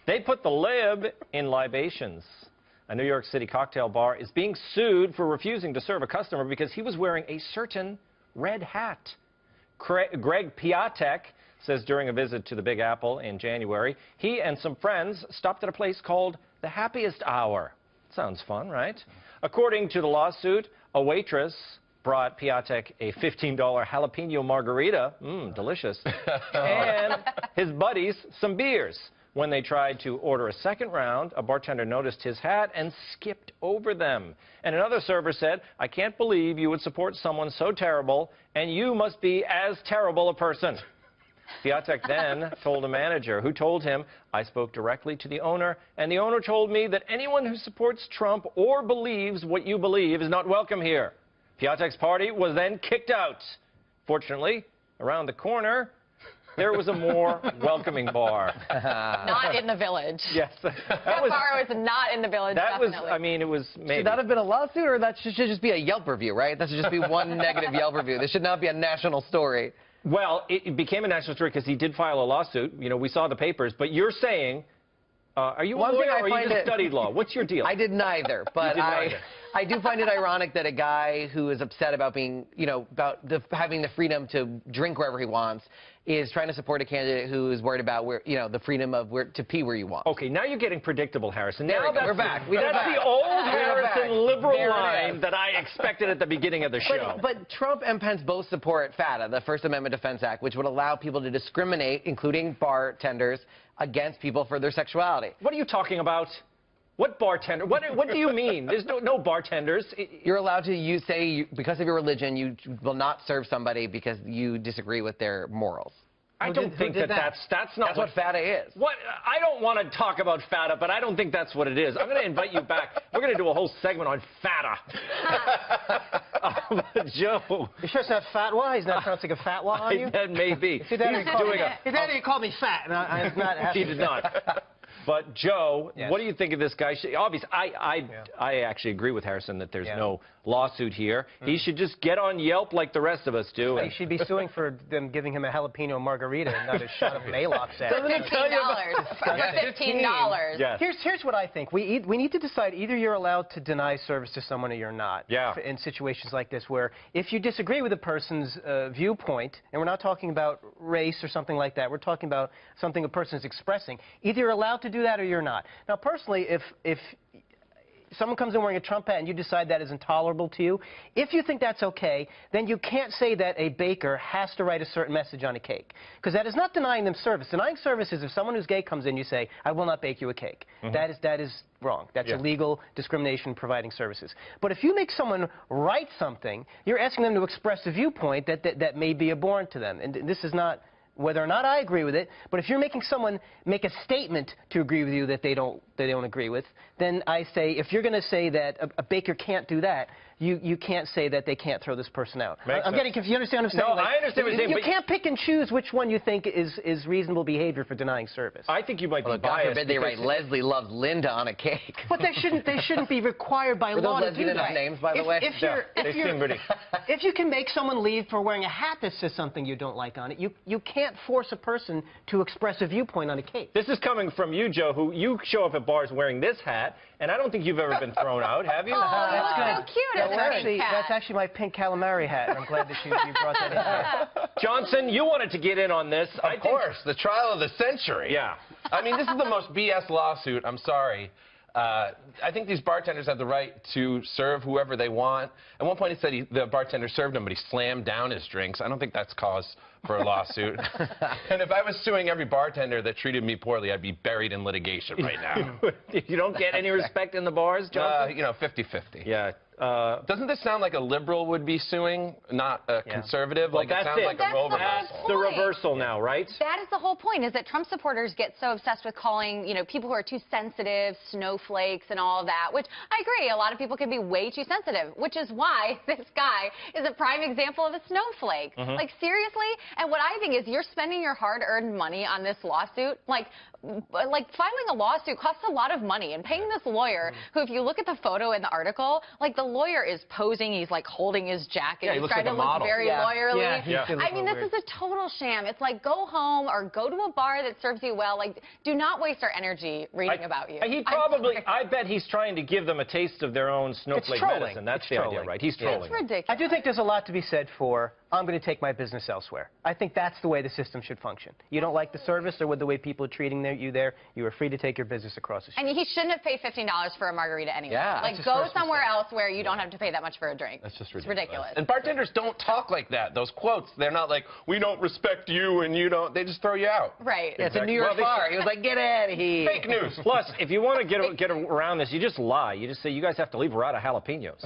They put the lib in libations. A New York City cocktail bar is being sued for refusing to serve a customer because he was wearing a certain red hat. Greg Piatek says during a visit to the Big Apple in January, he and some friends stopped at a place called the Happiest Hour. Sounds fun, right? According to the lawsuit, a waitress brought Piatek a $15 jalapeno margarita, delicious, and his buddies some beers. When they tried to order a second round, a bartender noticed his hat and skipped over them. And another server said, "I can't believe you would support someone so terrible, and you must be as terrible a person." Piatek then told a manager who told him, "I spoke directly to the owner, and the owner told me that anyone who supports Trump or believes what you believe is not welcome here." Piatek's party was then kicked out. Fortunately, around the corner, there was a more welcoming bar. Not in the Village. Yes. That bar was not in the Village, definitely. I mean, it was maybe. Should that have been a lawsuit, or that should just be a Yelp review, right? That should just be one negative Yelp review. This should not be a national story. Well, it became a national story because he did file a lawsuit. You know, we saw the papers. But you're saying, are you a lawyer or you just studied law? What's your deal? I did neither, but I do find it ironic that a guy who is upset about being, having the freedom to drink wherever he wants is trying to support a candidate who is worried about the freedom of to pee where you want. Okay, now you're getting predictable, Harrison. Now we're back. That's the old Harrison liberal line that I expected at the beginning of the show. But Trump and Pence both support FATA, the First Amendment Defense Act, which would allow people to discriminate, including bartenders, against people for their sexuality. What are you talking about? What bartender? What do you mean? There's no bartenders. You're allowed to say because of your religion you will not serve somebody because you disagree with their morals. I don't think that's what FATA is. What I don't want to talk about FATA, but I don't think that's what it is. I'm going to invite you back. We're going to do a whole segment on FATA. Joe. You sure it's not fatwa? He's not trying to stick a fatwa on you? That may be. He's doing he called me fat, and I'm not happy. He did not. But, Joe, what do you think of this guy? Obviously, I actually agree with Harrison that there's no lawsuit here. He should just get on Yelp like the rest of us do. He should be suing for them giving him a jalapeno margarita and not a shot of Maalox. Doesn't it tell you $15. Yes. Here's what I think. We need to decide either you're allowed to deny service to someone or you're not. Yeah. In situations like this where if you disagree with a person's viewpoint, and we're not talking about race or something like that, we're talking about something a person is expressing, either you're allowed to do that or you're not. Now, personally, if someone comes in wearing a Trump hat and you decide that is intolerable to you, if you think that's okay, then you can't say that a baker has to write a certain message on a cake, because that is not denying them service. Denying service is if someone who's gay comes in, you say, "I will not bake you a cake." That is wrong. That's illegal discrimination providing services. But if you make someone write something, you're asking them to express a viewpoint that may be abhorrent to them. And this is not whether or not I agree with it, but if you're making someone make a statement to agree with you that they don't agree with, then I say, if you're going to say that a baker can't do that, you can't say that they can't throw this person out. I'm getting confused. You understand what I'm saying? No, I understand what you're saying. You can't pick and choose which one you think is reasonable behavior for denying service. I think you might be biased. God forbid they write Leslie loves Linda on a cake. But they shouldn't be required by law to do that. Enough names, by the way? If you can make someone leave for wearing a hat that says something you don't like on it, you can't force a person to express a viewpoint on a cake. This is coming from you, Joe, who you show up at bars wearing this hat, and I don't think you've ever been thrown out, have you? Oh, that's good. Cute. That's actually my pink calamari hat, and I'm glad that you brought that in here. Johnson, you wanted to get in on this. Of course, the trial of the century. Yeah. I mean, this is the most BS lawsuit. I'm sorry. I think these bartenders have the right to serve whoever they want. At one point, he said the bartender served him, but he slammed down his drinks. I don't think that's cause for a lawsuit. And if I was suing every bartender that treated me poorly, I'd be buried in litigation right now. You don't get any respect in the bars, Johnson? 50-50. Yeah. Doesn't this sound like a liberal would be suing, not a conservative? Well, like it sounds like a role reversal. That's the reversal now, right? That is the whole point, is that Trump supporters get so obsessed with calling, people who are too sensitive, snowflakes and all of that, which I agree, a lot of people can be way too sensitive, which is why this guy is a prime example of a snowflake. Like, seriously? And what I think is you're spending your hard-earned money on this lawsuit. Like, like filing a lawsuit costs a lot of money, and paying this lawyer, who, if you look at the photo in the article, like the lawyer is posing, he's like holding his jacket, Yeah, he he's looks trying like to a look model. very lawyerly. Yeah. I mean, this is a total sham. It's like, go home or go to a bar that serves you well. Like, do not waste our energy reading about you. I bet he's trying to give them a taste of their own snowflake trolling. medicine. That's It's the idea, trolling. right? He's trolling. It's ridiculous. I do think there's a lot to be said for, I'm going to take my business elsewhere. I think that's the way the system should function. You don't like the service or with the way people are treating you there, you are free to take your business across the street. And he shouldn't have paid $15 for a margarita anyway. Yeah. Like, That's his go first somewhere mistake. else where you don't have to pay that much for a drink. That's just It's ridiculous. ridiculous. And bartenders don't talk like that. Those quotes, they're not like, we don't respect you and you don't. They just throw you out. Right. Yeah, it's a New York bar. He was like, get out of here. Fake news. Plus, if you want to get around this, you just lie. You just say, you guys have to leave. We're out of jalapenos.